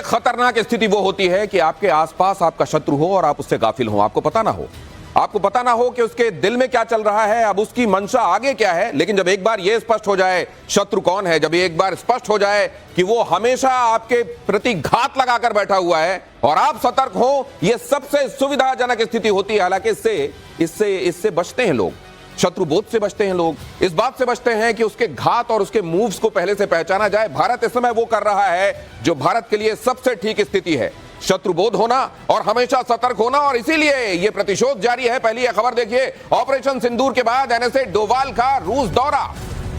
खतरनाक स्थिति वो होती है कि आपके आसपास आपका शत्रु हो और आप उससे गाफिल हो, आपको पता ना हो कि उसके दिल में क्या चल रहा है, अब उसकी मंशा आगे क्या है। लेकिन जब एक बार यह स्पष्ट हो जाए शत्रु कौन है, जब एक बार स्पष्ट हो जाए कि वो हमेशा आपके प्रति घात लगाकर बैठा हुआ है और आप सतर्क हो, यह सबसे सुविधाजनक स्थिति होती है। हालांकि इससे बचते हैं लोग, शत्रु बोध से बचते हैं लोग, इस बात से बचते हैं कि उसके घात और उसके मूव्स को पहले से पहचाना जाए। भारत इस समय वो कर रहा है जो भारत के लिए सबसे ठीक स्थिति है, शत्रु बोध होना और हमेशा सतर्क होना, और इसीलिए यह प्रतिशोध जारी है। पहली खबर देखिए, ऑपरेशन सिंदूर के बाद एनएसए डोवाल का रूस दौरा।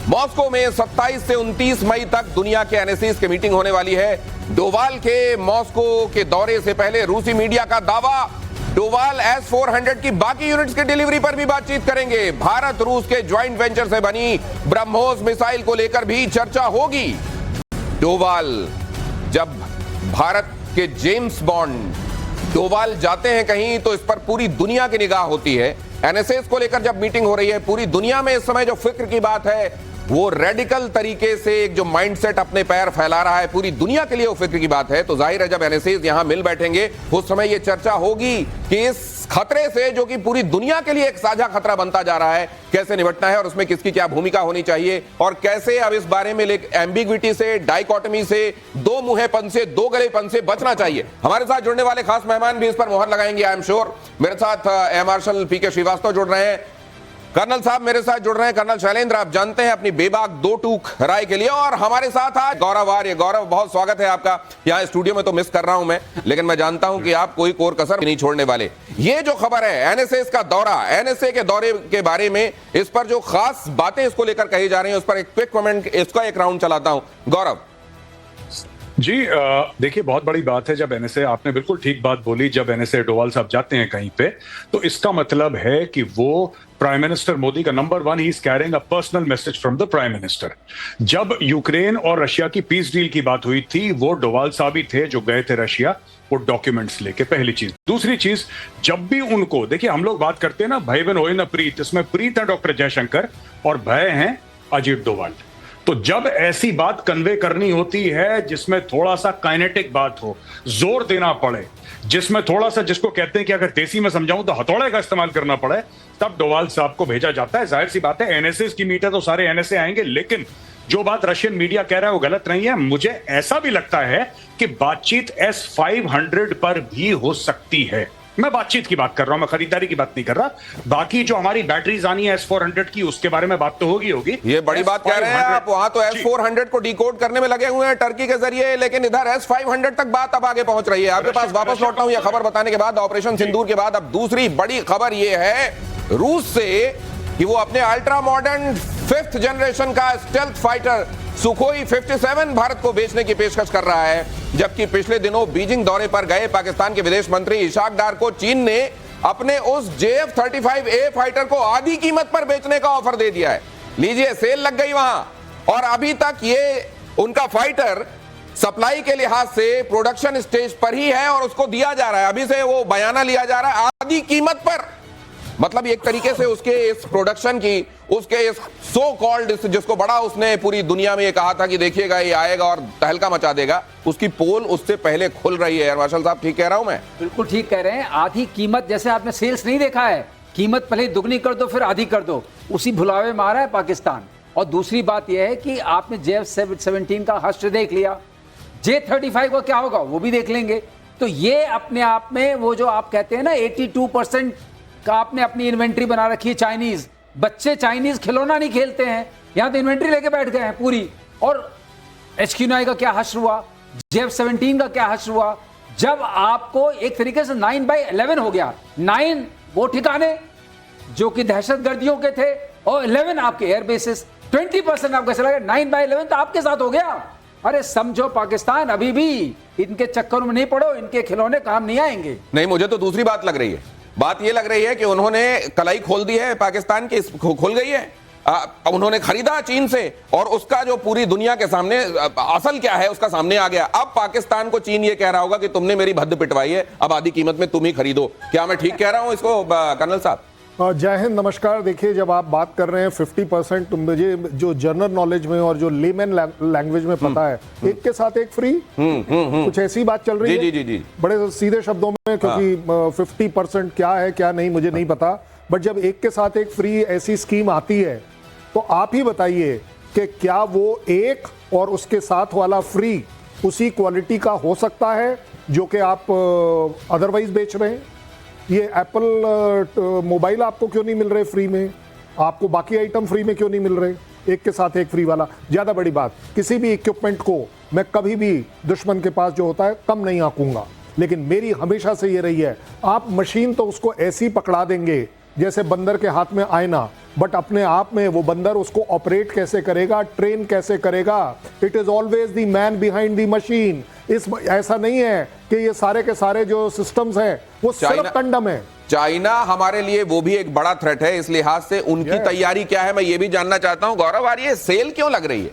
मॉस्को में 27 से 29 मई तक दुनिया के एनएसईज की मीटिंग होने वाली है। डोवाल के मॉस्को के दौरे से पहले रूसी मीडिया का दावा, डोवाल S-400 की बाकी यूनिट्स की डिलीवरी पर भी बातचीत करेंगे। भारत रूस के ज्वाइंट वेंचर से बनी ब्रह्मोस मिसाइल को लेकर भी चर्चा होगी। डोवाल, जब भारत के जेम्स बॉन्ड डोवाल जाते हैं कहीं तो इस पर पूरी दुनिया की निगाह होती है। एनएसएस को लेकर जब मीटिंग हो रही है, पूरी दुनिया में इस समय जो फिक्र की बात है, वो रेडिकल तरीके से एक जो माइंडसेट अपने पैर फैला रहा है, पूरी दुनिया के लिए वो फिक्र की बात है। तो जाहिर है जब एनएसएस यहां मिल बैठेंगे उस समय ये चर्चा होगी कि इस खतरे से, जो कि पूरी दुनिया के लिए एक साझा खतरा बनता जा रहा है, कैसे निपटना है और उसमें किसकी क्या भूमिका होनी चाहिए, और कैसे अब इस बारे में एम्बिग्विटी से, डाइकोटमी से, दो मुंहेपन से, दो गलेपन से बचना चाहिए। हमारे साथ जुड़ने वाले खास मेहमान भी इस पर मोहर लगाएंगे, आई एम श्योर। मेरे साथ एयर मार्शल पीके श्रीवास्तव जुड़ रहे हैं, कर्नल साहब मेरे साथ जुड़ रहे हैं, कर्नल शैलेंद्र आप जानते हैं अपनी बेबाक दो टूक राय के लिए, और हमारे साथ आज गौरव आर्य। गौरव, बहुत स्वागत है आपका यहाँ स्टूडियो में, तो मिस कर रहा हूं मैं, लेकिन मैं जानता हूं कि आप कोई कोर कसर नहीं छोड़ने वाले। ये जो खबर है एनएसएस का दौरा, एनएसए के दौरे के बारे में, इस पर जो खास बातें इसको लेकर कही जा रही है, उस पर एक क्विक कमेंट, इसका एक राउंड चलाता हूं। गौरव जी, देखिए बहुत बड़ी बात है जब एनएसए, आपने बिल्कुल ठीक बात बोली, जब एनएसए डोवाल साहब जाते हैं कहीं पे तो इसका मतलब है कि वो प्राइम मिनिस्टर मोदी का number 1, he is carrying a personal message from the prime minister. जब यूक्रेन और रशिया की पीस डील की बात हुई थी, वो डोवाल साहब ही थे जो गए थे रशिया वो डॉक्यूमेंट्स लेके, पहली चीज। दूसरी चीज, जब भी उनको, देखिए हम लोग बात करते हैं ना भय बिन होए न प्रीत, इसमें प्रीत है डॉक्टर जयशंकर और भय है अजीत डोवाल। तो जब ऐसी बात कन्वे करनी होती है जिसमें थोड़ा सा काइनेटिक बात हो, जोर देना पड़े, जिसमें थोड़ा सा, जिसको कहते हैं कि अगर देसी में समझाऊं तो हथौड़े का इस्तेमाल करना पड़े, तब डोवाल साहब को भेजा जाता है। जाहिर सी बात है एनएसए की मीट है तो सारे एनएसए आएंगे, लेकिन जो बात रशियन मीडिया कह रहा है वो गलत नहीं है। मुझे ऐसा भी लगता है कि बातचीत S-500 पर भी हो सकती है। मैं बातचीत की बात कर रहा हूं, मैं खरीदारी की बात नहीं कर रहा। बाकी जो हमारी बैटरीज आनी है S-400 की, उसके बारे में बात तो होगी। ये बड़ी बात कह रहे हैं आप, वहां तो S-400 को डिकोड करने में लगे हुए हैं टर्की के जरिए, लेकिन इधर S-500 तक बात अब आगे पहुंच रही है। आपके पास वापस लौटता हूं यह खबर बताने के बाद, ऑपरेशन सिंदूर के बाद अब दूसरी बड़ी खबर यह है रूस से कि वो अपने अल्ट्रा मॉडर्न 5th जनरेशन का स्टेल्थ फाइटर सुखोई 57 भारत को बेचने की पेशकश कर रहा है। जबकि पिछले दिनों बीजिंग दौरे पर गए पाकिस्तान के विदेश मंत्री इशाक डार को चीन ने अपने उस JF-35A फाइटर को आधी कीमत पर बेचने का ऑफर दे दिया है। लीजिए, सेल लग गई वहां, और अभी तक ये उनका फाइटर सप्लाई के लिहाज से प्रोडक्शन स्टेज पर ही है और उसको दिया जा रहा है, अभी से वो बयाना लिया जा रहा है आधी कीमत पर। मतलब एक तरीके से उसके इस प्रोडक्शन की, उसके इस सो कॉल्ड, जिसको बड़ा उसने पूरी दुनिया में ये कहा था कि देखिएगा ये आएगा और तहलका मचा देगा, उसकी पोल उससे पहले खुल रही है। मार्शल साहब ठीक कह रहा हूं मैं? बिल्कुल ठीक कह रहे हैं। आधी कीमत, जैसे आपने सेल्स नहीं देखा है, कीमत पहले दुगनी कर दो फिर आधी कर दो, उसी भुलावे में आ रहा है पाकिस्तान। और दूसरी बात यह है कि आपने JF-17 का हश्र देख लिया, J-35 का क्या होगा वो भी देख लेंगे। तो ये अपने आप में वो जो आप कहते हैं ना 82% का आपने अपनी इन्वेंट्री बना रखी है। चाइनीज बच्चे चाइनीज खिलौना नहीं खेलते हैं, यहां तो इन्वेंट्री लेके बैठ गए हैं पूरी। और HQ-9 का क्या हश्र हुआ, JF-17 का क्या हश्र हुआ, जब आपको एक तरीके से 9/11 हो गया। 9 वो ठिकाने जो कि दहशतगर्दियों के थे और 11 आपके एयर बेसिस, 20% आपका चला गया, 9/11 तो आपके साथ हो गया। अरे समझो पाकिस्तान, अभी भी इनके चक्कर में नहीं पड़ो, इनके खिलौने काम नहीं आएंगे। नहीं, मुझे तो दूसरी बात लग रही है। बात यह लग रही है कि उन्होंने कलाई खोल दी है, पाकिस्तान की खुल गई है। उन्होंने खरीदा चीन से और उसका जो पूरी दुनिया के सामने असल क्या है उसका सामने आ गया। अब पाकिस्तान को चीन ये कह रहा होगा कि तुमने मेरी भद्द पिटवाई है, अब आधी कीमत में तुम ही खरीदो। क्या मैं ठीक कह रहा हूं इसको कर्नल साहब? जय हिंद, नमस्कार। देखिए, जब आप बात कर रहे हैं 50%, मुझे जो जनरल नॉलेज में और जो लेमैन लैंग्वेज में पता है, एक के साथ एक फ्री, कुछ ऐसी बात चल रही है। जी। बड़े सीधे शब्दों में, क्योंकि 50% क्या है क्या नहीं मुझे नहीं पता, बट जब एक के साथ एक फ्री ऐसी स्कीम आती है तो आप ही बताइए कि क्या वो एक और उसके साथ वाला फ्री उसी क्वालिटी का हो सकता है जो कि आप अदरवाइज बेच रहे हैं। ये एप्पल मोबाइल आपको क्यों नहीं मिल रहे फ्री में, आपको बाकी आइटम फ्री में क्यों नहीं मिल रहे, एक के साथ एक फ्री वाला। ज्यादा बड़ी बात, किसी भी इक्विपमेंट को मैं कभी भी दुश्मन के पास जो होता है कम नहीं आंकूंगा, लेकिन मेरी हमेशा से ये रही है, आप मशीन तो उसको ऐसी पकड़ा देंगे जैसे बंदर के हाथ में आईना, बट अपने आप में वो बंदर उसको ऑपरेट कैसे करेगा, ट्रेन कैसे करेगा, it is always the man behind the machine. ऐसा नहीं है कि ये सारे के सारे जो सिस्टम्स हैं वो सिर्फ कंडम है। चाइना हमारे लिए वो भी एक बड़ा थ्रेट है, इस लिहाज से उनकी तैयारी क्या है मैं ये भी जानना चाहता हूं। गौरव, ये सेल क्यों लग रही है?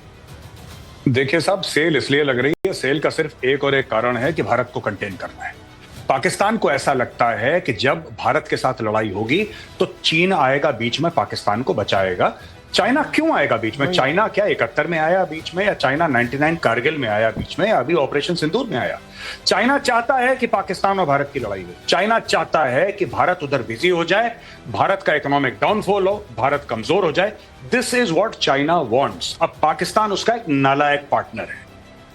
देखिए साहब, सेल इसलिए लग रही है, सेल का सिर्फ एक और एक कारण है कि भारत को कंटेन करना है। पाकिस्तान को ऐसा लगता है कि जब भारत के साथ लड़ाई होगी तो चीन आएगा बीच में, पाकिस्तान को बचाएगा। चाइना क्यों आएगा बीच में? चाइना क्या 71 में आया बीच में, या चाइना 99 कारगिल में आया बीच में, या अभी ऑपरेशन सिंदूर में आया? चाइना चाहता है कि पाकिस्तान और भारत की लड़ाई हो। चाइना चाहता है कि भारत उधर बिजी हो जाए, भारत का इकोनॉमिक डाउनफॉल हो, भारत कमजोर हो जाए। This is what China wants. अब पाकिस्तान उसका एक नालायक पार्टनर है।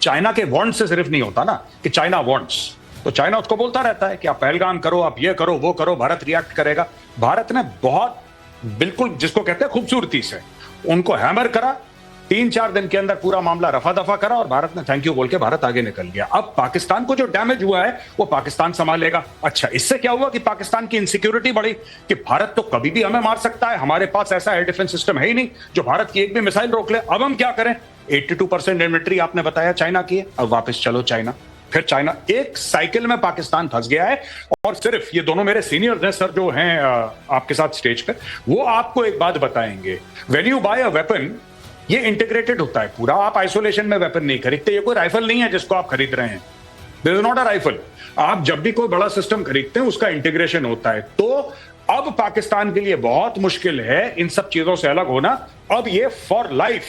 चाइना के वांट से सिर्फ नहीं होता ना कि चाइना वांट्स, तो चाइना उसको बोलता रहता है कि आप पहलगाम करो, आप ये करो, वो करो, भारत रिएक्ट करेगा। भारत ने बहुत बिल्कुल जिसको कहते हैं खूबसूरती से उनको हैमर करा, 3-4 दिन के अंदर पूरा मामला रफा दफा करा और भारत ने थैंक यू बोल के भारत आगे निकल गया। अब पाकिस्तान को जो डैमेज हुआ है वो पाकिस्तान संभालेगा। अच्छा, इससे क्या हुआ कि पाकिस्तान की इनसिक्योरिटी बढ़ी कि भारत तो कभी भी हमें मार सकता है, हमारे पास ऐसा एयर डिफेंस सिस्टम है ही नहीं जो भारत की एक भी मिसाइल रोक ले। अब हम क्या करें? 82% इन्वेंट्री आपने बताया चाइना की है, अब वापस चलो चाइना। फिर चाइना एक साइकिल में पाकिस्तान फंस गया है। और सिर्फ ये दोनों मेरे सीनियर्स हैं सर जो हैं आपके साथ स्टेज पे, वो आपको एक बात बताएंगे। When you buy a weapon, ये इंटीग्रेटेड होता है पूरा, आप आइसोलेशन में वेपन नहीं खरीदते। ये कोई राइफल नहीं है जिसको आप खरीद रहे हैं, this is not a rifle. आप जब भी कोई बड़ा सिस्टम खरीदते हैं उसका इंटीग्रेशन होता है। तो अब पाकिस्तान के लिए बहुत मुश्किल है इन सब चीजों से अलग होना। अब ये फॉर लाइफ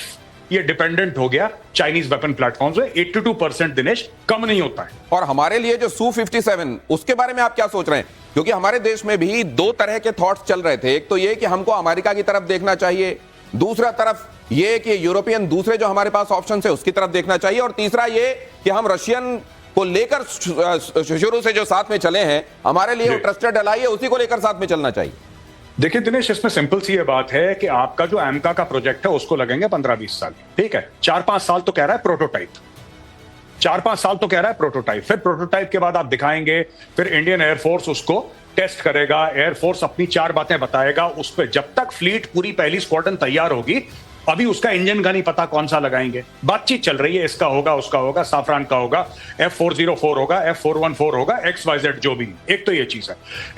ये डिपेंडेंट हो गया चाइनीज वेपन प्लेटफॉर्म्स में। 82% दिनेश कम नहीं होता है। और हमारे लिए जो Su-57 उसके बारे में आप क्या सोच रहे हैं? क्योंकि हमारे देश में भी दो तरह के थॉट्स चल रहे थे। एक तो ये कि हमको अमेरिका की तरफ देखना चाहिए, दूसरा तरफ ये कि यूरोपियन दूसरे जो हमारे पास ऑप्शन है उसकी तरफ देखना चाहिए, और तीसरा ये कि हम रशियन को लेकर शुरू से जो साथ में चले हैं, हमारे लिए वो ट्रस्टेड अलाई है, उसी को लेकर साथ में चलना चाहिए। देखिए दिनेश, इसमें सिंपल सी ये बात है कि आपका जो एमका का प्रोजेक्ट है उसको लगेंगे 15-20 साल, ठीक है। 4-5 साल तो कह रहा है प्रोटोटाइप, 4-5 साल तो कह रहा है प्रोटोटाइप। फिर प्रोटोटाइप के बाद आप दिखाएंगे, फिर इंडियन एयरफोर्स उसको टेस्ट करेगा, एयरफोर्स अपनी 4 बातें बताएगा उस पर। जब तक फ्लीट पूरी पहली स्क्वाड्रन तैयार होगी, अभी उसका इंजन का नहीं पता कौन सा लगाएंगे। बातचीत चल रही है, इसका होगा, उसका होगा, साफरान का होगा, F404 होगा, F414 होगा, XYZ जो भी। एक तो ये चीज है।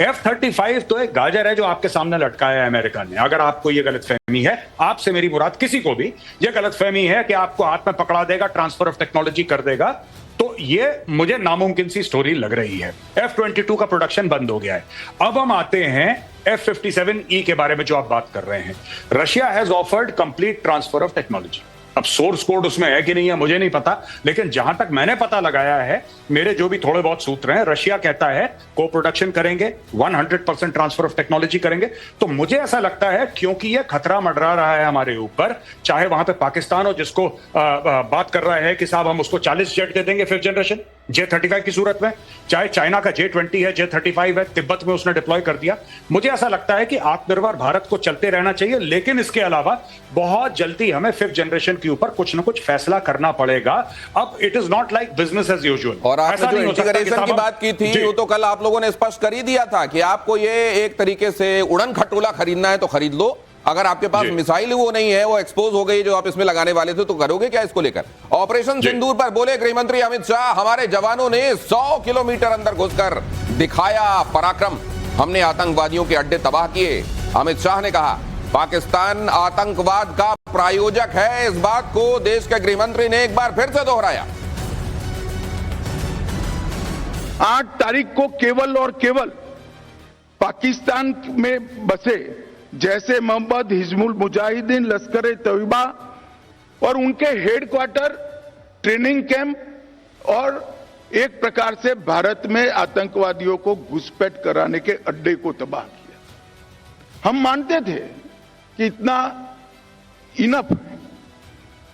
F-35 तो एक गाजर है जो आपके सामने लटकाया है अमेरिका ने। अगर आपको ये गलतफहमी है, आपसे मेरी मुराद किसी को भी ये गलतफहमी है कि आपको हाथ में पकड़ा देगा, ट्रांसफर ऑफ टेक्नोलॉजी कर देगा, तो ये मुझे नामुमकिन सी स्टोरी लग रही है। F-22 का प्रोडक्शन बंद हो गया है। अब हम आते हैं F-57E के बारे में जो आप बात कर रहे हैं। Russia has offered complete transfer of technology. अब सोर्स कोड उसमें है कि नहीं है मुझे नहीं पता, लेकिन जहां तक मैंने पता लगाया है, मेरे जो भी थोड़े बहुत सूत्र हैं, रशिया कहता है को प्रोडक्शन करेंगे, 100% ट्रांसफर ऑफ टेक्नोलॉजी करेंगे। तो मुझे ऐसा लगता है क्योंकि ये खतरा मंडरा रहा है हमारे ऊपर, चाहे वहां पे पाकिस्तान हो जिसको बात कर रहा है कि साहब हम उसको 40 जेट दे देंगे 5th जनरेशन J-35 की सूरत में, चाहे चाइना का J-20 है, J-35 है, तिब्बत में उसने डिप्लॉय कर दिया। मुझे ऐसा लगता है कि आत्मनिर्भर भारत को चलते रहना चाहिए, लेकिन इसके अलावा बहुत जल्दी हमें 5th जनरेशन के ऊपर कुछ ना कुछ फैसला करना पड़ेगा। अब it is not like business as usual. और आपने जो इंटीग्रेशन की बात की थी, वो तो कल आप लोगों ने स्पष्ट कर ही दिया था कि आपको ये एक तरीके से उड़न खटोला खरीदना है तो खरीद लो, अगर आपके पास मिसाइल वो नहीं है, वो एक्सपोज हो गई जो आप इसमें लगाने वाले थे, तो करोगे क्या इसको लेकर? ऑपरेशन सिंदूर पर बोले गृहमंत्री अमित शाह, हमारे जवानों ने 100 किलोमीटर अंदर घुसकर दिखाया पराक्रम, हमने आतंकवादियों के अड्डे तबाह किए। अमित शाह ने कहा पाकिस्तान आतंकवाद का प्रायोजक है, इस बात को देश के गृहमंत्री ने एक बार फिर से दोहराया। 8 तारीख को केवल और केवल पाकिस्तान में बसे जैसे मोहम्मद, हिजबुल मुजाहिदीन, लश्कर ए तैयबा और उनके हेडक्वार्टर, ट्रेनिंग कैंप और एक प्रकार से भारत में आतंकवादियों को घुसपैठ कराने के अड्डे को तबाह किया। हम मानते थे कि इतना इनफ है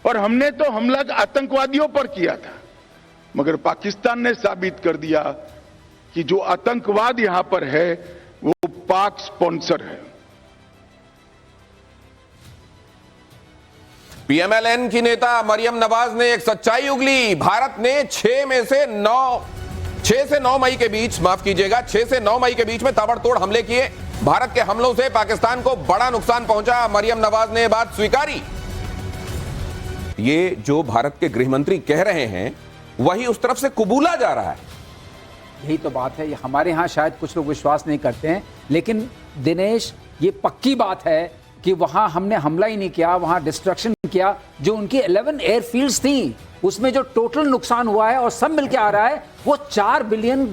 और हमने तो हमला आतंकवादियों पर किया था, मगर पाकिस्तान ने साबित कर दिया कि जो आतंकवाद यहां पर है वो पाक स्पॉन्सर है। पीएमएलएन की नेता मरियम नवाज ने एक सच्चाई उगली। भारत ने 6 से 9 मई के बीच, माफ कीजिएगा, 6 से 9 मई के बीच में ताबड़तोड़ हमले किए। भारत के हमलों से पाकिस्तान को बड़ा नुकसान पहुंचा। मरियम नवाज ने यह बात स्वीकारी। ये जो भारत के गृह मंत्री कह रहे हैं वही उस तरफ से कबूला जा रहा है। यही तो बात है। ये हमारे यहाँ शायद कुछ लोग विश्वास नहीं करते हैं, लेकिन दिनेश ये पक्की बात है कि वहां हमने हमला ही नहीं किया, वहां डिस्ट्रक्शन किया। जो उनकी 11 एयरफील्ड्स थी उसमें जो टोटल नुकसान हुआ है और सब मिलके आ रहा है वो $4 बिलियन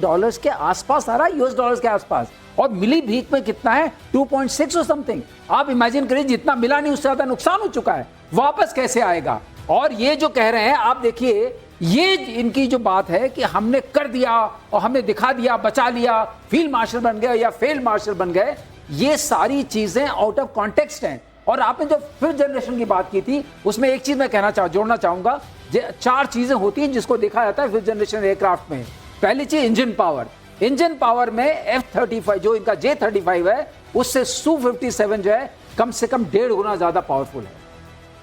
के आसपास आ रहा है, यूएस डॉलर्स के आसपास। और मिली भीख में कितना है? 2.6 और समथिंग। आप इमेजिन करिए, जितना मिला नहीं उससे ज्यादा नुकसान हो चुका है। वापस कैसे आएगा? और ये जो कह रहे हैं, आप देखिए, ये इनकी जो बात है कि हमने कर दिया और हमने दिखा दिया, बचा लिया, फील्ड मार्शल बन गए या फेल्ड मार्शल बन गए, ये सारी चीजें आउट ऑफ कॉन्टेक्स्ट हैं। और आपने जो फिफ्थ जनरेशन की बात की थी उसमें एक चीज मैं जोड़ना चाहूंगा। 4 चीजें होती हैं जिसको देखा जाता है फिफ्थ जनरेशन एयरक्राफ्ट में। पहली चीज इंजन पावर। इंजन पावर में F-35 जो इनका J-35 है उससे Su-57 जो है कम से कम 1.5 गुना ज्यादा पावरफुल है।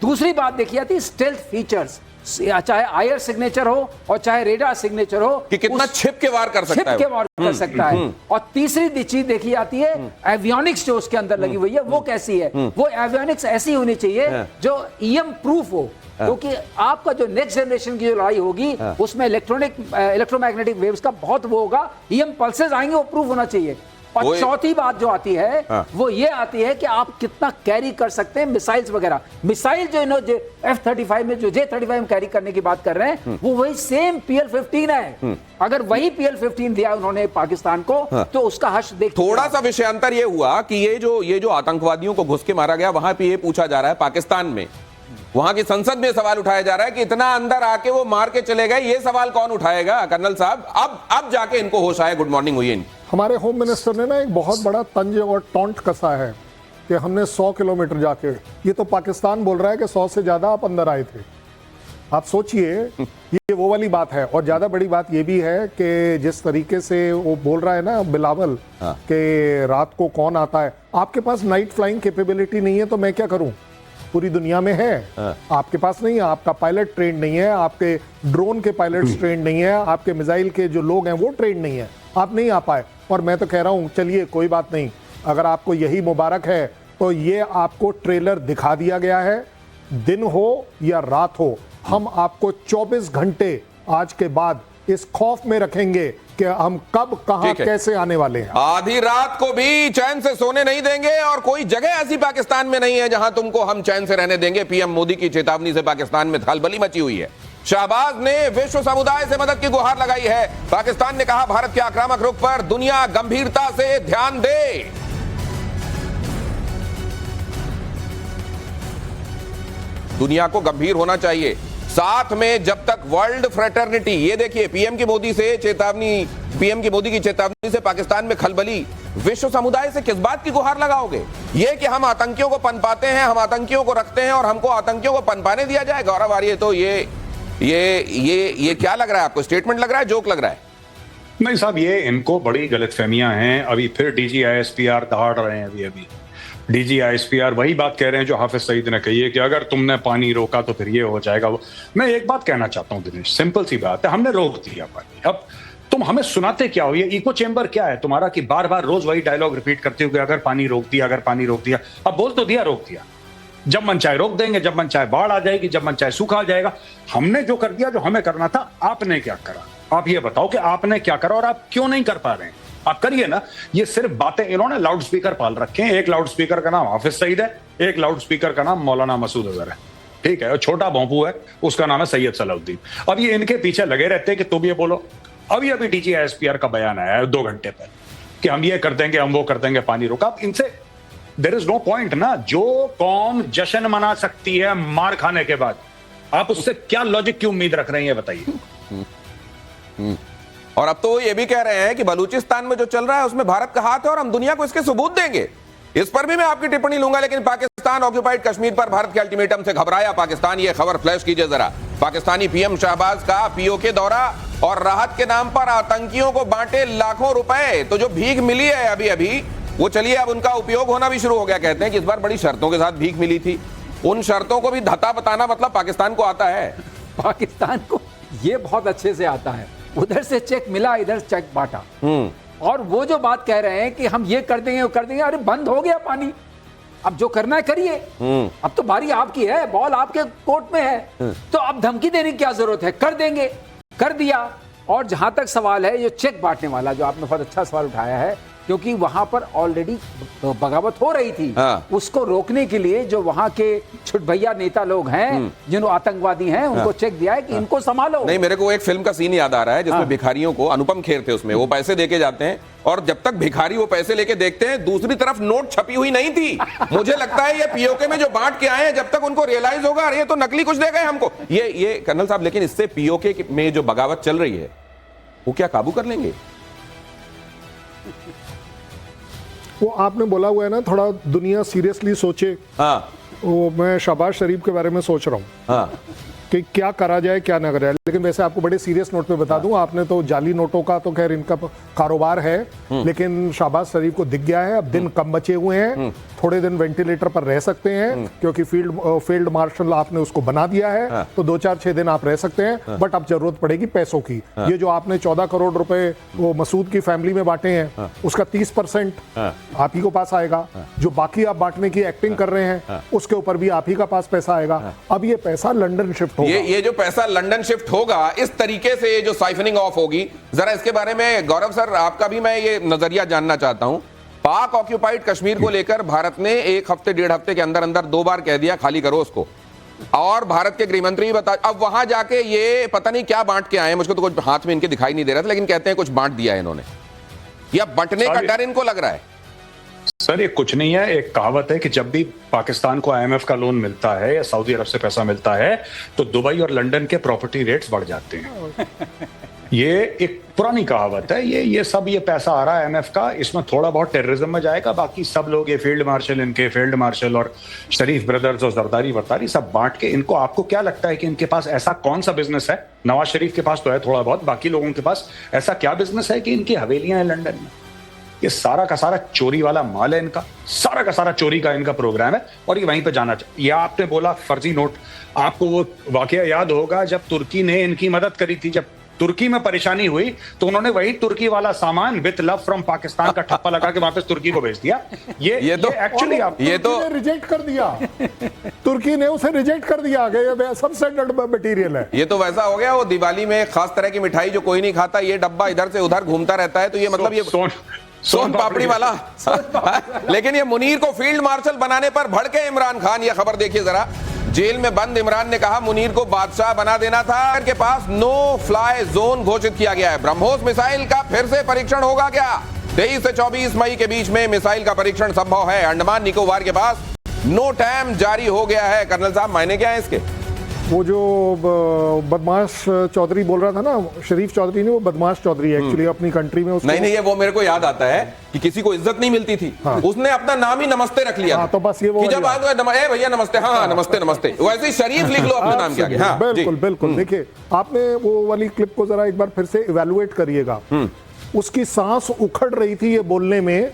दूसरी बात देखी जाती है स्टेल्थ फीचर्स, चाहे आयर सिग्नेचर हो और चाहे रेडार सिग्नेचर हो कि कितना छिप के वार कर सकता है, छिप के वार कर सकता है। और तीसरी चीज देखी जाती है एवियोनिक्स जो उसके अंदर लगी हुई है वो कैसी है। वो एवियोनिक्स ऐसी होनी चाहिए जो EM प्रूफ हो, क्योंकि आपका जो नेक्स्ट जनरेशन की जो लड़ाई होगी उसमें इलेक्ट्रोमैग्नेटिक वेव्स का बहुत वो होगा, EM पल्सेस आएंगे, वो प्रूफ होना चाहिए। और चौथी बात जो आती है वो ये आती है कि आप कितना कैरी कर सकते हैं मिसाइल्स वगैरह। मिसाइल जो F-35 में, जो J-35 में कैरी करने की बात कर रहे हैं वो वही सेम PL-15 है। अगर वही PL-15 दिया उन्होंने पाकिस्तान को तो उसका हर्ष देख। थोड़ा सा विषयांतर ये हुआ कि ये जो आतंकवादियों को घुस के मारा गया, वहां पे ये पूछा जा रहा है पाकिस्तान में, वहां की संसद में सवाल उठाया जा रहा है कि इतना अंदर आके वो मार के चले गए, ये सवाल कौन उठाएगा? कर्नल साहब, अब जाके इनको होश आया। गुड मॉर्निंग हुई है। हमारे होम मिनिस्टर ने ना एक बहुत बड़ा तंज और टॉन्ट कसा है कि हमने 100 किलोमीटर जाके, ये तो पाकिस्तान बोल रहा है कि 100 से ज्यादा आप अंदर आए थे। आप सोचिए, ये वो वाली बात है। और ज्यादा बड़ी बात ये भी है कि जिस तरीके से वो बोल रहा है ना बिलावल कि रात को कौन आता है, आपके पास नाइट फ्लाइंग कैपेबिलिटी नहीं है तो मैं क्या करूं? पूरी दुनिया में है, आपके पास नहीं है। आपका पायलट ट्रेंड नहीं है, आपके ड्रोन के पायलट्स ट्रेंड नहीं है, आपके मिसाइल के जो लोग हैं वो ट्रेंड नहीं है, आप नहीं आ पाए। और मैं तो कह रहा हूं, चलिए कोई बात नहीं, अगर आपको यही मुबारक है तो ये आपको ट्रेलर दिखा दिया गया है। दिन हो या रात हो, हम आपको 24 घंटे आज के बाद इस खौफ में रखेंगे कि हम कब कहां कैसे आने वाले हैं। आधी रात को भी चैन से सोने नहीं देंगे और कोई जगह ऐसी पाकिस्तान में नहीं है जहां तुमको हम चैन से रहने देंगे। पीएम मोदी की चेतावनी से पाकिस्तान में खलबली मची हुई है। शाहबाज ने विश्व समुदाय से मदद की गुहार लगाई है। पाकिस्तान ने कहा, भारत के आक्रामक रुख पर दुनिया गंभीरता से ध्यान दे। दुनिया को गंभीर होना चाहिए। साथ में जब तक वर्ल्ड फ्रेटर्निटी, ये देखिए पीएम की मोदी की चेतावनी से पाकिस्तान में खलबली, विश्व समुदाय से किस बात की गुहार लगाओगे? ये कि हम आतंकियों को पनपाते हैं, हम आतंकियों को रखते हैं और हमको आतंकियों को पनपाने दिया जाए? गौरव आर्य, तो ये क्या लग रहा है आपको? स्टेटमेंट लग रहा है, जोक लग रहा है? नहीं साहब, ये इनको बड़ी गलतफहमियां हैं। अभी फिर DGISPR दहाड़ रहे हैं। अभी DGISPR वही बात कह रहे हैं जो हाफिज सईद ने कही है कि अगर तुमने पानी रोका तो फिर ये हो जाएगा। मैं एक बात कहना चाहता हूं दिनेश, सिंपल सी बात है, हमने रोक दिया पानी। अब तुम हमें सुनाते क्या हो? ये इको चेंबर क्या है तुम्हारा कि बार बार रोज वही डायलॉग रिपीट करते हो कि अगर पानी रोक दिया, अगर पानी रोक दिया। अब बोल तो दिया, रोक दिया। जब मन चाहे रोक देंगे, जब मन चाहे बाढ़ आ जाएगी, जब मन चाहे सूखा आ जाएगा। हमने जो कर दिया, जो हमें करना था। आपने क्या करा? आप ये बताओ कि आपने क्या करा और आप क्यों नहीं कर पा रहे हैं? आप करिए ना। ये सिर्फ बातें, इन्होंने लाउड स्पीकर पाल रखे हैं। एक लाउड स्पीकर का नाम हाफिज सईद है, एक लाउड स्पीकर का नाम मौलाना मसूद अजहर है, ठीक है, और छोटा भोंपू है, उसका नाम है सैयद सलाउद्दीन। अब ये इनके पीछे लगे रहते हैं कि तुम ये बोलो। अभी DGISPR का बयान आया है 2 घंटे पहले। कि हम ये कर देंगे, हम वो कर देंगे, पानी रोका। अब इनसे देयर इज नो पॉइंट ना। जो कौम जश्न मना सकती है मार खाने के बाद, आप उससे क्या लॉजिक की उम्मीद रख रहे हैं, बताइए। और अब तो वो ये भी कह रहे हैं कि बलूचिस्तान में जो चल रहा है उसमें भारत का हाथ है और हम दुनिया को इसके सबूत देंगे। इस पर भी मैं आपकी टिप्पणी लूंगा, लेकिन पाकिस्तान ऑक्यूपाइड कश्मीर पर भारत के अल्टीमेटम से घबराया पाकिस्तान। ये खबर फ्लैश कीजिए जरा। पाकिस्तानी पीएम शहबाज का पीओके दौरा और राहत के नाम पर आतंकियों को बांटे लाखों रुपए। तो जो भीख मिली है अभी अभी, वो चलिए अब उनका उपयोग होना भी शुरू हो गया। कहते हैं कि इस बार बड़ी शर्तों के साथ भीख मिली थी। उन शर्तों को भी धता बताना मतलब पाकिस्तान को आता है। पाकिस्तान को ये बहुत अच्छे से आता है। उधर से चेक मिला, इधर चेक बांटा। और वो जो बात कह रहे हैं कि हम ये कर देंगे, वो कर देंगे, अरे बंद हो गया पानी, अब जो करना है करिए। अब तो बारी आपकी है, बॉल आपके कोर्ट में है, तो अब धमकी देने की क्या जरूरत है, कर देंगे, कर दिया। और जहां तक सवाल है ये चेक बांटने वाला, जो आपने बहुत अच्छा सवाल उठाया है, क्योंकि वहां पर ऑलरेडी बगावत हो रही थी। उसको रोकने के लिए जो वहां के छुटभैया नेता लोग हैं, जिन आतंकवादी हैं, उनको चेक दिया है कि इनको संभालो। नहीं, मेरे को एक फिल्म का सीन याद आ रहा है जिसमें भिखारियों को, अनुपम खेर थे उसमें, वो पैसे देके जाते हैं और जब तक भिखारी वो पैसे लेके देखते हैं, दूसरी तरफ नोट छपी हुई नहीं थी। मुझे लगता है ये पीओके में जो बांट के आए हैं, जब तक उनको रियलाइज होगा अरे ये तो नकली कुछ दे गए हमको, ये कर्नल साहब। लेकिन इससे पीओके में जो बगावत चल रही है वो क्या काबू कर लेंगे? वो आपने बोला हुआ है ना, थोड़ा दुनिया सीरियसली सोचे। हाँ, वो मैं शहबाज शरीफ के बारे में सोच रहा हूँ हाँ, कि क्या करा जाए क्या ना करा जाए। लेकिन वैसे आपको बड़े सीरियस नोट पे बता दूं, आपने तो जाली नोटों का तो खैर इनका कारोबार है, लेकिन शहबाज शरीफ को दिख गया है अब दिन कम बचे हुए हैं, थोड़े दिन वेंटिलेटर पर रह सकते हैं, क्योंकि फील्ड मार्शल आपने उसको बना दिया है, तो 4-6 दिन आप रह सकते हैं। बट अब जरूरत पड़ेगी पैसों की। ये जो आपने 14 करोड़ रुपए वो मसूद की फैमिली में बांटे हैं, उसका 30% आप ही को पास आएगा। जो बाकी आप बांटने की एक्टिंग कर रहे हैं, उसके ऊपर भी आप ही का पास पैसा आएगा। अब ये पैसा लंदन शिफ्ट होगा। ये जो पैसा लंदन शिफ्ट होगा, इस तरीके से ये जो साइफनिंग ऑफ होगी, जरा इसके बारे में गौरव सर आपका भी मैं ये नजरिया जानना चाहता हूं। पाक ऑक्यूपाइड कश्मीर को लेकर भारत ने 1 हफ्ते 1.5 हफ्ते के अंदर अंदर 2 बार कह दिया खाली करो उसको, और भारत के गृह मंत्री बता, अब वहां जाके ये पता नहीं क्या बांट के आए, मुझको तो कुछ हाथ में इनके दिखाई नहीं दे रहा था, लेकिन कहते हैं कुछ बांट दिया है इन्होंने। या बंटने का डर इनको लग रहा है? सर ये कुछ नहीं है। एक कहावत है कि जब भी पाकिस्तान को आईएमएफ का लोन मिलता है या सऊदी अरब से पैसा मिलता है, तो दुबई और लंदन के प्रॉपर्टी रेट्स बढ़ जाते हैं। ये एक पुरानी कहावत है। ये सब ये पैसा आ रहा है आईएमएफ का, इसमें थोड़ा बहुत टेररिज्म में जाएगा, बाकी सब लोग ये फील्ड मार्शल, इनके फील्ड मार्शल और शरीफ ब्रदर्स और जरदारी वरदारी सब बांट के इनको, आपको क्या लगता है कि इनके पास ऐसा कौन सा बिजनेस है? नवाज शरीफ के पास तो है थोड़ा बहुत, बाकी लोगों के पास ऐसा क्या बिजनेस है कि इनकी हवेलियां हैं लंदन में? ये सारा का सारा चोरी वाला माल है इनका, सारा का सारा चोरी का इनका प्रोग्राम है, और ये वहीं पे जाना चाहिए। या आपने बोला फर्जी नोट, आपको वो वाकया याद होगा जब तुर्की ने इनकी मदद करी थी, जब तुर्की में परेशानी हुई तो उन्होंने वही तुर्की वाला सामान विद लव फ्रॉम पाकिस्तान का ठप्पा लगा के वापस तुर्की को भेज दिया। ये तो एक्चुअली आप ये तो रिजेक्ट कर दिया। तुर्की ने उसे रिजेक्ट कर दिया कि ये सब स्टैंडर्ड मटेरियल है। ये तो वैसा हो गया वो दिवाली में खास तरह की मिठाई जो कोई नहीं खाता, ये डब्बा इधर से उधर घूमता रहता है, तो ये मतलब ये सोन पापड़ी वाला। लेकिन ये मुनीर को फील्ड मार्शल बनाने पर भड़के इमरान खान। ये खबर देखिए जरा। जेल में बंद इमरान ने कहा मुनीर को बादशाह बना देना था, के पास नो फ्लाई जोन घोषित किया गया है। ब्रह्मोस मिसाइल का फिर से परीक्षण होगा क्या? 23 से 24 मई के बीच में मिसाइल का परीक्षण संभव है। अंडमान निकोबार के पास नो टाइम जारी हो गया है। कर्नल साहब मायने क्या है इसके? वो जो बदमाश चौधरी बोल रहा था ना, शरीफ चौधरी नहीं, वो बदमाश चौधरी एक्चुअली अपनी कंट्री में उसको... नहीं, ये वो मेरे को याद आता है कि किसी को इज्जत नहीं मिलती थी। हाँ। उसने अपना नाम ही नमस्ते रख लिया। हाँ, तो बस ये वो जब ए भैया नमस्ते, हाँ नमस्ते नमस्ते, वैसे ही शरीफ लिख लो अपने नाम के आगे। हाँ, बिल्कुल बिल्कुल। देखिए आपने वो वाली क्लिप को जरा एक बार फिर से इवैल्यूएट करिएगा। उसकी सांस उखड़ रही थी ये बोलने में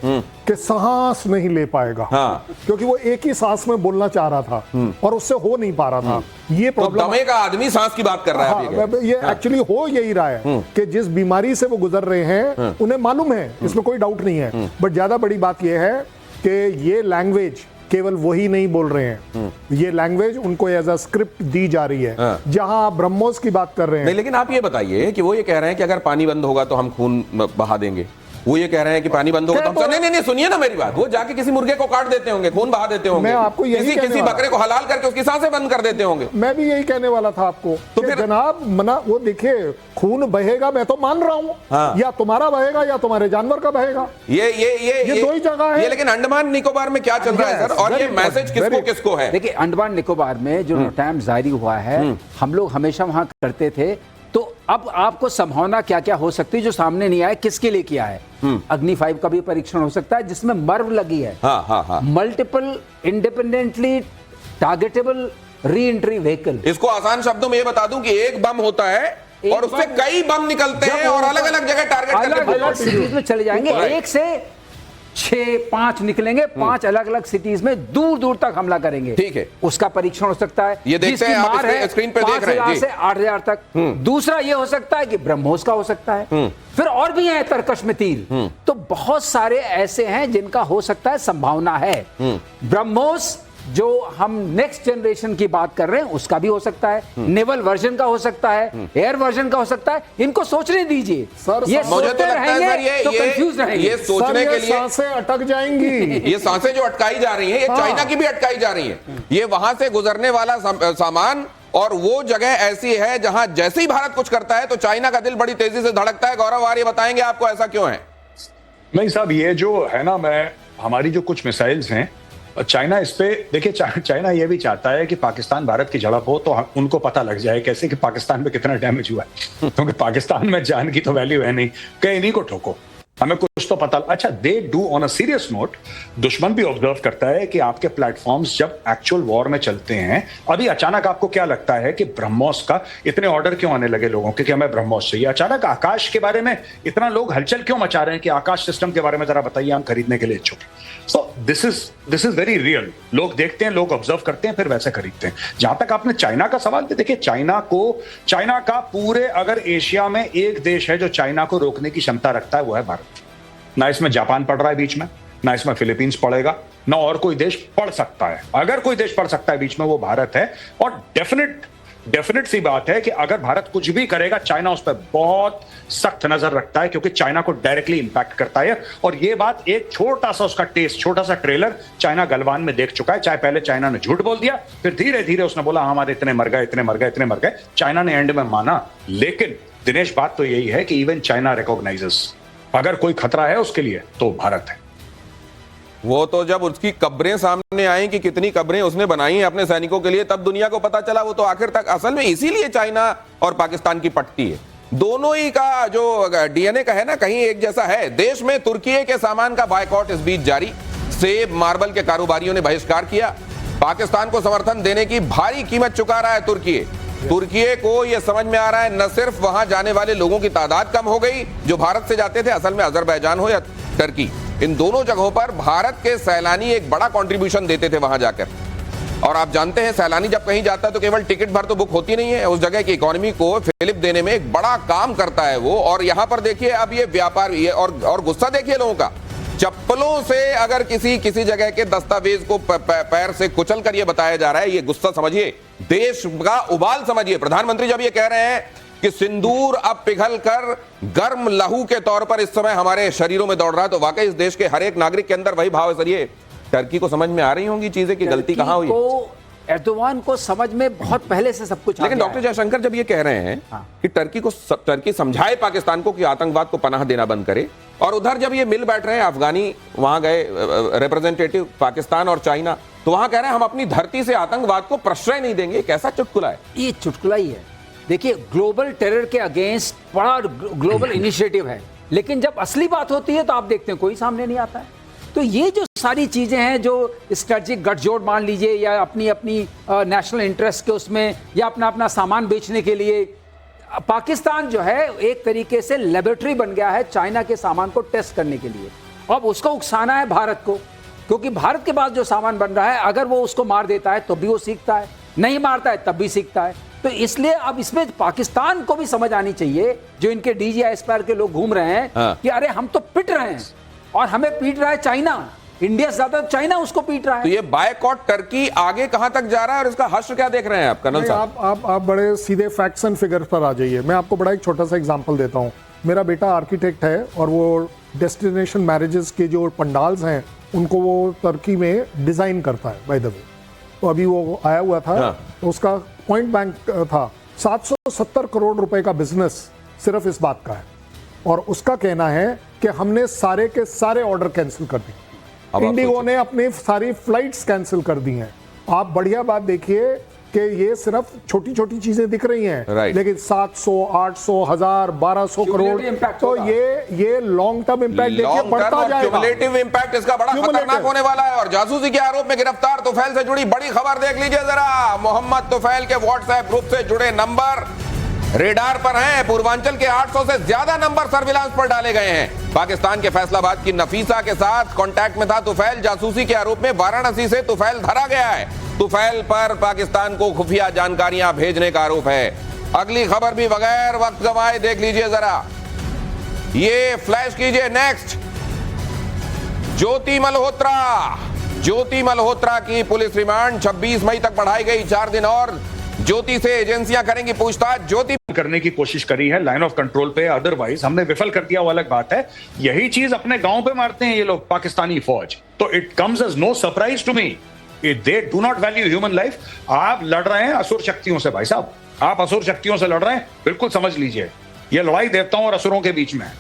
कि सांस नहीं ले पाएगा। हाँ। क्योंकि वो एक ही सांस में बोलना चाह रहा था और उससे हो नहीं पा रहा था। ये प्रॉब्लम, तो दमे का आदमी सांस की बात कर रहा है। हाँ, ये एक्चुअली हो यही रहा है कि जिस बीमारी से वो गुजर रहे हैं उन्हें मालूम है, इसमें कोई डाउट नहीं है। बट ज्यादा बड़ी बात यह है कि ये लैंग्वेज केवल वही नहीं बोल रहे हैं, ये लैंग्वेज उनको एज अ स्क्रिप्ट दी जा रही है। जहां आप ब्रह्मोस की बात कर रहे हैं। नहीं, लेकिन आप ये बताइए कि वो ये कह रहे हैं कि अगर पानी बंद होगा तो हम खून बहा देंगे, वो ये कह रहे हैं कि पानी बंद होगा तो नहीं नहीं नहीं, सुनिए ना मेरी बात, वो जाके किसी मुर्गे को काट देते होंगे, खून बहा देते होंगे, मैं आपको यही कहने किसी वाला। बकरे को हलाल करके उसकी सांसें बंद कर देते होंगे। मैं भी यही कहने वाला था आपको तो कि फिर जनाब मना, वो देखिए खून बहेगा, मैं तो मान रहा हूं, हाँ। या तुम्हारा बहेगा या तुम्हारे जानवर का बहेगा, ये दो ही जगह है। ये लेकिन अंडमान निकोबार में क्या चल रहा है सर, और ये मैसेज किसको किसको है? देखिए अंडमान निकोबार में जो नोटैम जारी हुआ है, हम लोग हमेशा वहां करते थे, तो अब आपको संभावना क्या क्या हो सकती है जो सामने नहीं आया, किसके लिए किया है? अग्नि 5 का भी परीक्षण हो सकता है जिसमें मर्व लगी है। हाँ हाँ हाँ, multiple independently targetable re entry vehicle. इसको आसान शब्दों में ये बता दूं कि एक बम होता है और उससे कई बम निकलते हैं और अलग अलग जगह टारगेट अलग अलग करके सिटीज में चले जाएंगे, Right. 1 से 6 5 निकलेंगे, 5 अलग अलग सिटीज में दूर दूर तक हमला करेंगे। ठीक है, उसका परीक्षण हो सकता है। ये देखते जिसकी हैं, आप मार है स्क्रीन पे देख रहे हैं 5,000 जी। से 8,000 तक। दूसरा ये हो सकता है कि ब्रह्मोस का हो सकता है, फिर और भी है तरकश में तीर। तो बहुत सारे ऐसे हैं जिनका हो सकता है, संभावना है। ब्रह्मोस जो हम नेक्स्ट जनरेशन की बात कर रहे हैं उसका भी हो सकता है, नेवल वर्जन का हो सकता है, एयर वर्जन का हो सकता है। इनको सोचने दीजिए सर, ये मुझे तो सोचते लगता है सर रहेंगे तो कंफ्यूज रहेंगे। ये सोचने सर, के ये लिए सांसें अटक जाएंगी। ये सांसें जो अटकाई जा रही हैं, ये हाँ। चाइना की भी अटकाई जा रही हैं। ये वहां से गुजरने वाला सामान, और वो जगह ऐसी है जहां जैसे ही भारत कुछ करता है तो चाइना का दिल बड़ी तेजी से धड़कता है। गौरव आर्य बताएंगे आपको ऐसा क्यों है? नहीं साहब, ये जो है ना, मैं हमारी जो कुछ मिसाइल्स हैं, चाइना इस पे देखिए, चाइना ये भी चाहता है कि पाकिस्तान भारत की झड़प हो तो उनको पता लग जाए कैसे कि पाकिस्तान पे कितना डैमेज हुआ है। क्योंकि पाकिस्तान में जान की तो वैल्यू है नहीं, कहीं इन्हीं को ठोको, हमें कुछ तो पता। अच्छा, they do on a serious note, दुश्मन भी ऑब्जर्व करता है कि आपके प्लेटफॉर्म्स जब एक्चुअल वॉर में चलते हैं, अभी अचानक आपको क्या लगता है कि ब्रह्मोस का इतने ऑर्डर क्यों आने लगे लोगों के कि हमें ब्रह्मोस चाहिए? अचानक आकाश के बारे में इतना लोग हलचल क्यों मचा रहे हैं कि आकाश सिस्टम के बारे में जरा बताइए, हम खरीदने के लिए इच्छुक। So this is very real. लोग देखते हैं, लोग ऑब्जर्व करते हैं, फिर वैसे खरीदते हैं। जहां तक आपने चाइना का सवाल, देखिए चाइना का पूरे अगर एशिया में एक देश है जो चाइना को रोकने की क्षमता रखता है, वो है भारत। ना इसमें जापान पड़ रहा है बीच में, ना इसमें फिलीपींस पड़ेगा, ना और कोई देश पड़ सकता है। अगर कोई देश पड़ सकता है बीच में, वो भारत है। और डेफिनेट सी बात है कि अगर भारत कुछ भी करेगा, चाइना उस पर बहुत सख्त नजर रखता है, क्योंकि चाइना को डायरेक्टली इंपैक्ट करता है। और ये बात, एक छोटा सा उसका टेस्ट, छोटा सा ट्रेलर चाइना गलवान में देख चुका है। चाहे पहले चाइना ने झूठ बोल दिया, फिर धीरे धीरे उसने बोला हमारे इतने मर गए, इतने मर गए, इतने मर गए। चाइना ने एंड में माना। लेकिन दिनेश, बात तो यही है कि इवन चाइना रिकॉग्नाइजेस, अगर कोई खतरा है उसके लिए तो भारत है। वो तो जब उसकी कब्रें सामने आई कि कितनी कब्रें उसने बनाई हैं अपने सैनिकों के लिए, तब दुनिया को पता चला। वो तो आखिर तक असल में इसीलिए चाइना और पाकिस्तान की पटती है। दोनों ही का जो डीएनए का है ना, कहीं एक जैसा है। देश में तुर्की के सामान का बायकॉट इस बीच जारी। सेब मार्बल के कारोबारियों ने बहिष्कार किया। पाकिस्तान को समर्थन देने की भारी कीमत चुका रहा है तुर्की को यह समझ में आ रहा है, न सिर्फ वहां जाने वाले लोगों की तादाद कम हो गई जो भारत से जाते थे, असल में अजरबैजान हो या टर्की, इन दोनों जगहों पर भारत के सैलानी एक बड़ा कंट्रीब्यूशन देते थे वहां जाकर। और आप जानते हैं, सैलानी जब कहीं जाता है तो केवल टिकट भर तो बुक होती नहीं है, उस जगह की इकोनॉमी को फिलिप देने में एक बड़ा काम करता है वो। और यहां पर देखिए, अब ये व्यापार, ये और गुस्सा देखिए लोगों का। चप्पलों से अगर किसी जगह के दस्तावेज को पैर से कुचल कर ये बताया जा रहा है, ये गुस्सा समझिए, देश का उबाल समझिए। प्रधानमंत्री जब ये कह रहे हैं कि सिंदूर अब पिघल कर गर्म लहू के तौर पर इस समय हमारे शरीरों में दौड़ रहा है, तो वाकई इस देश के हर एक नागरिक के अंदर वही भाव है। सर, ये टर्की को समझ में आ रही होंगी चीजें कि गलती कहां हुई? एर्दोगान को समझ में बहुत पहले से सब कुछ। लेकिन डॉक्टर जयशंकर जब ये कह रहे हैं कि टर्की समझाए पाकिस्तान को कि आतंकवाद को पनाह देना बंद करे, और उधर जब ये मिल बैठ रहे हैं अफगानी, वहां गए रिप्रेजेंटेटिव पाकिस्तान और चाइना, तो वहां कह रहे हैं हम अपनी धरती से आतंकवाद को प्रश्रय नहीं देंगे। कैसा चुटकुला है ये? चुटकुला ही है। देखिए, ग्लोबल टेरर के अगेंस्ट बड़ा ग्लोबल इनिशिएटिव है, लेकिन जब असली बात होती है तो आप देखते हैं कोई सामने नहीं आता है। तो ये जो सारी चीजें हैं, जो स्ट्रेटेजिक गठजोड़ मान लीजिए, या अपनी नेशनल इंटरेस्ट के उसमें, या अपना सामान बेचने के लिए, पाकिस्तान जो है एक तरीके से लेबोरेटरी बन गया है चाइना के सामान को टेस्ट करने के लिए। अब उसको उकसाना है भारत को, क्योंकि भारत के पास जो सामान बन रहा है, अगर वो उसको मार देता है तो भी वो सीखता है, नहीं मारता है तब भी सीखता है। तो इसलिए अब इसमें पाकिस्तान को भी समझ आनी चाहिए, जो इनके DGI के लोग घूम रहे हैं, कि अरे हम तो पिट रहे हैं और हमें पीट रहा है चाइना, इंडिया से ज्यादा चाइना उसको पीट रहा है। तो ये बायकॉट टर्की आगे कहां तक जा रहा है और इसका हश्र क्या देख रहे हैं आप कर्नल साहब? आप बड़े सीधे फैक्ट्स एंड फिगर्स पर आ जाइए। मैं आपको बड़ा एक छोटा सा एग्जांपल देता हूं। मेरा बेटा आर्किटेक्ट है और वो डेस्टिनेशन मैरिजेस के जो पंडाल्स हैं उनको वो तुर्की में डिजाइन करता है बाय द वे। तो अभी वो आया हुआ था, हाँ। तो उसका पॉइंट बैंक था 770 करोड़ रुपए का बिजनेस सिर्फ इस बात का है, और उसका कहना है कि हमने सारे के सारे ऑर्डर कैंसिल कर अब दिए। आप इंडिगो सोचिए। ने अपनी सारी फ्लाइट्स कैंसिल कर दी हैं। आप बढ़िया बात देखिए कि ये सिर्फ छोटी छोटी चीजें दिख रही हैं, Right. लेकिन 700, 800, 1000, 1200 करोड़, Cumulative impact तो होगा। ये लॉन्ग टर्म इंपैक्ट देखिए लॉन्ग बढ़ता टर्म और जाएगा। क्यूमुलेटिव इंपैक्ट इसका बड़ा Cumulative। खतरनाक होने वाला है। और जासूसी के आरोप में गिरफ्तार तुफैल से जुड़ी बड़ी खबर देख लीजिए जरा। मोहम्मद तुफैल के व्हाट्सएप ग्रुप से जुड़े नंबर रेडार पर हैं। पूर्वांचल के 800 से ज्यादा नंबर सर्विलांस पर डाले गए हैं। पाकिस्तान के फैसलाबाद की नफीसा के साथ कांटेक्ट में था तुफैल। जासूसी के आरोप में वाराणसी से तुफैल धरा गया है। तुफैल पर पाकिस्तान को खुफिया जानकारियां भेजने का आरोप है। अगली खबर भी बगैर वक्त गंवाए देख लीजिए जरा, ये फ्लैश कीजिए। नेक्स्ट, ज्योति मल्होत्रा की पुलिस रिमांड 26 मई तक बढ़ाई गई 4 दिन और। ज्योति से एजेंसियां करेंगी पूछताछ। ज्योति करने की कोशिश करी है लाइन ऑफ कंट्रोल पे, अदरवाइज हमने विफल कर दिया वो अलग बात है। यही चीज अपने गांव पे मारते हैं ये लोग, पाकिस्तानी फौज। तो it comes as no surprise to me, they do not value human life. आप लड़ रहे हैं असुर शक्तियों से भाई साहब, आप असुर शक्तियों से लड़ रहे हैं, बिल्कुल समझ लीजिए। ये लड़ाई देवताओं और असुरों के बीच में है।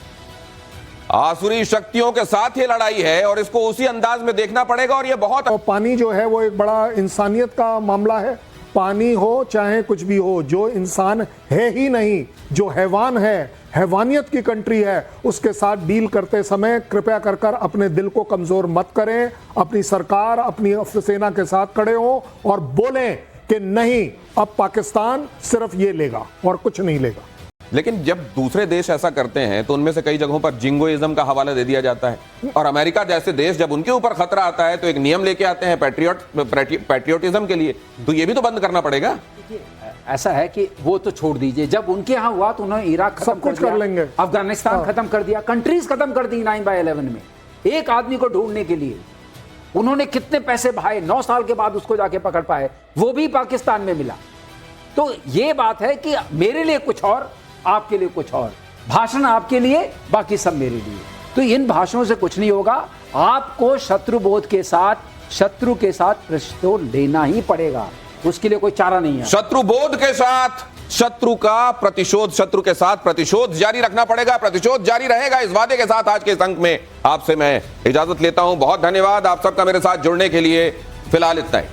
आसुरी शक्तियों के साथ ये लड़ाई है और इसको उसी अंदाज में देखना पड़ेगा। और ये बहुत और पानी जो है वो एक बड़ा इंसानियत का मामला है। पानी हो चाहे कुछ भी हो, जो इंसान है ही नहीं, जो हैवान है, हैवानियत की कंट्री है, उसके साथ डील करते समय कृपया कर कर अपने दिल को कमजोर मत करें। अपनी सरकार, अपनी सेना के साथ खड़े हो और बोलें कि नहीं, अब पाकिस्तान सिर्फ ये लेगा और कुछ नहीं लेगा। लेकिन जब दूसरे देश ऐसा करते हैं तो उनमें से कई जगहों पर जिंगोइज्म का हवाला दे दिया जाता है। और अमेरिका जैसे देश जब उनके ऊपर खतरा आता है तो एक नियम लेके आते हैं पैट्रियोटिज्म के लिए। तो ये भी तो बंद करना पड़ेगा। ऐसा है कि वो तो छोड़ दीजिए, जब उनके यहाँ हुआ तो उन्होंने इराक खत्म सब कुछ दिया, कर लेंगे। अफगानिस्तान खत्म कर दिया, कंट्रीज खत्म कर दी 9/11 में। एक आदमी को ढूंढने के लिए उन्होंने कितने पैसे बहाए, 9 साल के बाद उसको जाके पकड़ पाए, वो भी पाकिस्तान में मिला। तो ये बात है कि मेरे लिए कुछ और, आपके लिए कुछ और। भाषण आपके लिए, बाकी सब मेरे लिए। तो इन भाषणों से कुछ नहीं होगा। आपको शत्रुबोध के साथ, शत्रु के साथ प्रतिशोध लेना ही पड़ेगा, उसके लिए कोई चारा नहीं है। शत्रुबोध के साथ शत्रु का प्रतिशोध, शत्रु के साथ प्रतिशोध जारी रखना पड़ेगा। प्रतिशोध जारी रहेगा, इस वादे के साथ आज के इस अंक में आपसे मैं इजाजत लेता हूं। बहुत धन्यवाद आप सबका मेरे साथ जुड़ने के लिए। फिलहाल इतना ही।